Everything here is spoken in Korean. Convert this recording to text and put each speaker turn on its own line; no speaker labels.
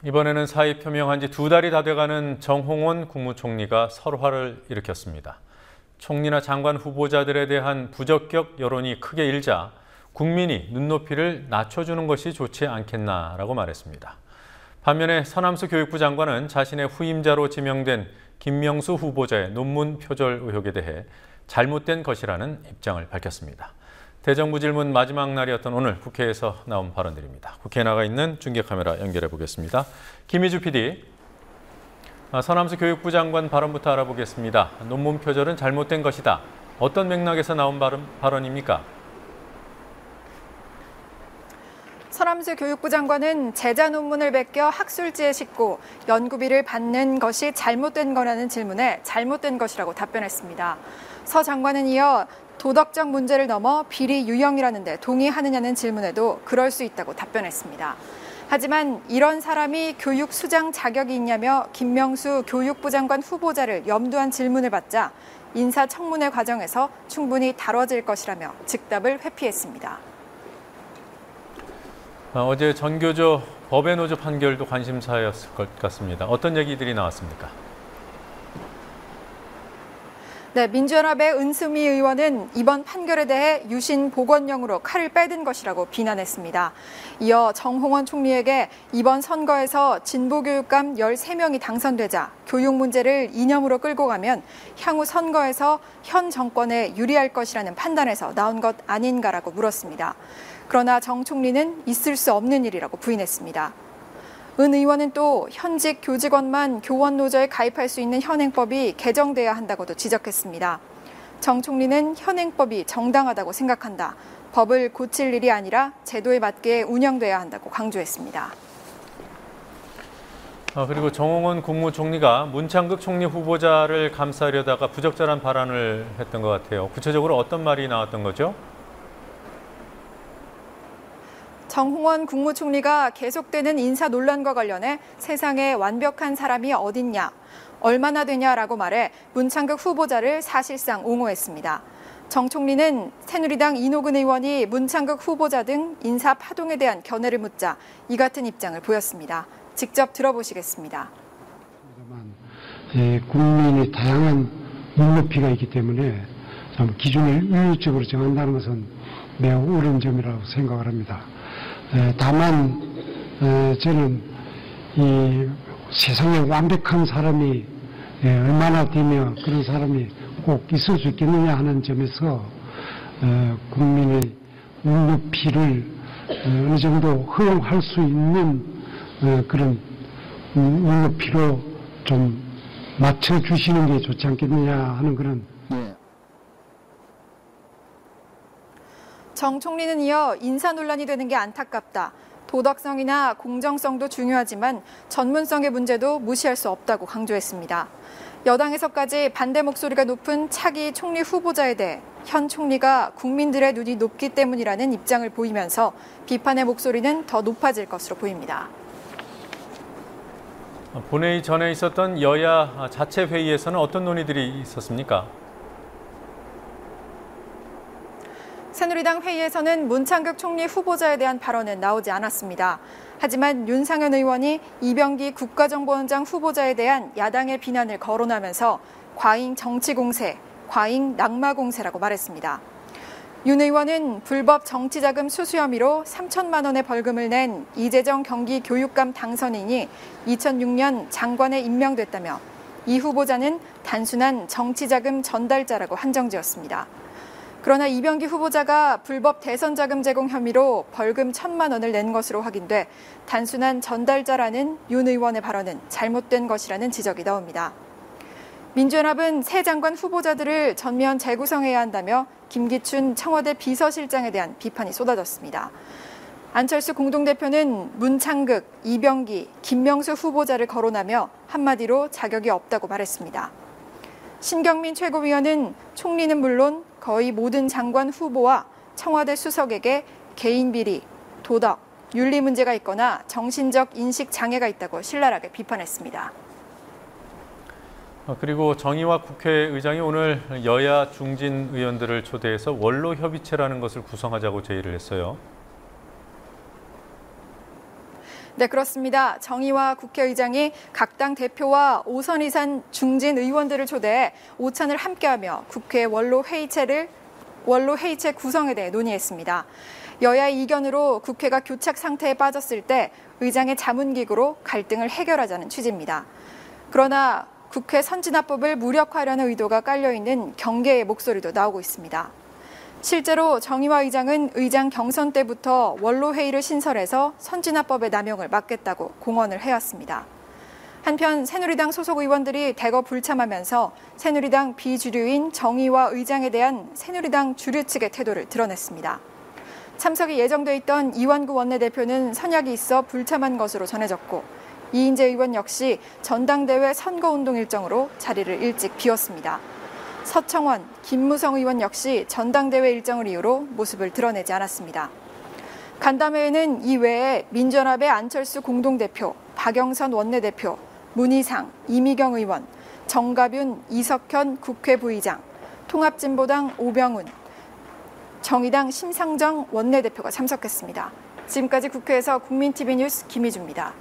이번에는 사의 표명한 지 2달이 다 돼가는 정홍원 국무총리가 설화를 일으켰습니다. 총리나 장관 후보자들에 대한 부적격 여론이 크게 일자 국민이 눈높이를 낮춰주는 것이 좋지 않겠나라고 말했습니다. 반면에 서남수 교육부 장관은 자신의 후임자로 지명된 김명수 후보자의 논문 표절 의혹에 대해 잘못된 것이라는 입장을 밝혔습니다. 대정부 질문 마지막 날이었던 오늘 국회에서 나온 발언들입니다. 국회에 나가 있는 중계카메라 연결해 보겠습니다. 김희주 PD, 서남수 교육부 장관 발언부터 알아보겠습니다. 논문 표절은 잘못된 것이다. 어떤 맥락에서 나온 발언입니까?
서남수 교육부 장관은 제자 논문을 베껴 학술지에 싣고 연구비를 받는 것이 잘못된 거라는 질문에 잘못된 것이라고 답변했습니다. 서 장관은 이어 도덕적 문제를 넘어 비리 유형이라는 데 동의하느냐는 질문에도 그럴 수 있다고 답변했습니다. 하지만 이런 사람이 교육 수장 자격이 있냐며 김명수 교육부 장관 후보자를 염두한 질문을 받자 인사청문회 과정에서 충분히 다뤄질 것이라며 즉답을 회피했습니다.
어제 전교조 법의 노조 판결도 관심사였을 것 같습니다. 어떤 얘기들이 나왔습니까?
네, 민주연합의 은수미 의원은 이번 판결에 대해 유신 복원용으로 칼을 빼든 것이라고 비난했습니다. 이어 정홍원 총리에게 이번 선거에서 진보교육감 13명이 당선되자 교육 문제를 이념으로 끌고 가면 향후 선거에서 현 정권에 유리할 것이라는 판단에서 나온 것 아닌가라고 물었습니다. 그러나 정 총리는 있을 수 없는 일이라고 부인했습니다. 은 의원은 또 현직 교직원만 교원 노조에 가입할 수 있는 현행법이 개정돼야 한다고도 지적했습니다. 정 총리는 현행법이 정당하다고 생각한다. 법을 고칠 일이 아니라 제도에 맞게 운영돼야 한다고 강조했습니다.
그리고 정홍원 국무총리가 문창극 총리 후보자를 감싸려다가 부적절한 발언을 했던 것 같아요. 구체적으로 어떤 말이 나왔던 거죠?
정홍원 국무총리가 계속되는 인사 논란과 관련해 세상에 완벽한 사람이 어딨냐, 얼마나 되냐라고 말해 문창극 후보자를 사실상 옹호했습니다. 정 총리는 새누리당 이노근 의원이 문창극 후보자 등 인사 파동에 대한 견해를 묻자 이 같은 입장을 보였습니다. 직접 들어보시겠습니다.
국민이 다양한 눈높이가 있기 때문에 기준을 일률적으로 정한다는 것은 매우 어려운 점이라고 생각을 합니다. 다만 저는 이 세상에 완벽한 사람이 얼마나 되면 그런 사람이 꼭 있을 수 있겠느냐 하는 점에서 국민의 눈높이를 어느 정도 허용할 수 있는 그런 눈높이로 좀 맞춰주시는 게 좋지 않겠느냐 하는 그런.
정 총리는 이어 인사 논란이 되는 게 안타깝다. 도덕성이나 공정성도 중요하지만 전문성의 문제도 무시할 수 없다고 강조했습니다. 여당에서까지 반대 목소리가 높은 차기 총리 후보자에 대해 현 총리가 국민들의 눈이 높기 때문이라는 입장을 보이면서 비판의 목소리는 더 높아질 것으로 보입니다.
본회의 전에 있었던 여야 자체 회의에서는 어떤 논의들이 있었습니까?
새누리당 회의에서는 문창극 총리 후보자에 대한 발언은 나오지 않았습니다. 하지만 윤상현 의원이 이병기 국가정보원장 후보자에 대한 야당의 비난을 거론하면서 과잉 정치 공세, 과잉 낙마 공세라고 말했습니다. 윤 의원은 불법 정치자금 수수 혐의로 3천만 원의 벌금을 낸 이재정 경기교육감 당선인이 2006년 장관에 임명됐다며 이 후보자는 단순한 정치자금 전달자라고 한정지었습니다. 그러나 이병기 후보자가 불법 대선자금 제공 혐의로 벌금 1,000만 원을 낸 것으로 확인돼 단순한 전달자라는 윤 의원의 발언은 잘못된 것이라는 지적이 나옵니다. 민주연합은 새 장관 후보자들을 전면 재구성해야 한다며 김기춘 청와대 비서실장에 대한 비판이 쏟아졌습니다. 안철수 공동대표는 문창극, 이병기, 김명수 후보자를 거론하며 한마디로 자격이 없다고 말했습니다. 신경민 최고위원은 총리는 물론 거의 모든 장관 후보와 청와대 수석에게 개인 비리, 도덕, 윤리 문제가 있거나 정신적 인식 장애가 있다고 신랄하게 비판했습니다.
그리고 정의화 국회의장이 오늘 여야 중진 의원들을 초대해서 원로 협의체라는 것을 구성하자고 제의를 했어요.
네, 그렇습니다. 정의화 국회의장이 각 당 대표와 5선 이상 중진 의원들을 초대해 오찬을 함께하며 국회 원로 회의체 구성에 대해 논의했습니다. 여야의 이견으로 국회가 교착 상태에 빠졌을 때 의장의 자문기구로 갈등을 해결하자는 취지입니다. 그러나 국회 선진화법을 무력화하려는 의도가 깔려있는 경계의 목소리도 나오고 있습니다. 실제로 정의화 의장은 의장 경선 때부터 원로회의를 신설해서 선진화법의 남용을 막겠다고 공언을 해왔습니다. 한편 새누리당 소속 의원들이 대거 불참하면서 새누리당 비주류인 정의화 의장에 대한 새누리당 주류 측의 태도를 드러냈습니다. 참석이 예정돼 있던 이완구 원내대표는 선약이 있어 불참한 것으로 전해졌고 이인재 의원 역시 전당대회 선거운동 일정으로 자리를 일찍 비웠습니다. 서청원, 김무성 의원 역시 전당대회 일정을 이유로 모습을 드러내지 않았습니다. 간담회에는 이외에 민주연합의 안철수 공동대표, 박영선 원내대표, 문희상, 이미경 의원, 정가뷴, 이석현 국회 부의장, 통합진보당 오병훈, 정의당 심상정 원내대표가 참석했습니다. 지금까지 국회에서 국민TV 뉴스 김희주입니다.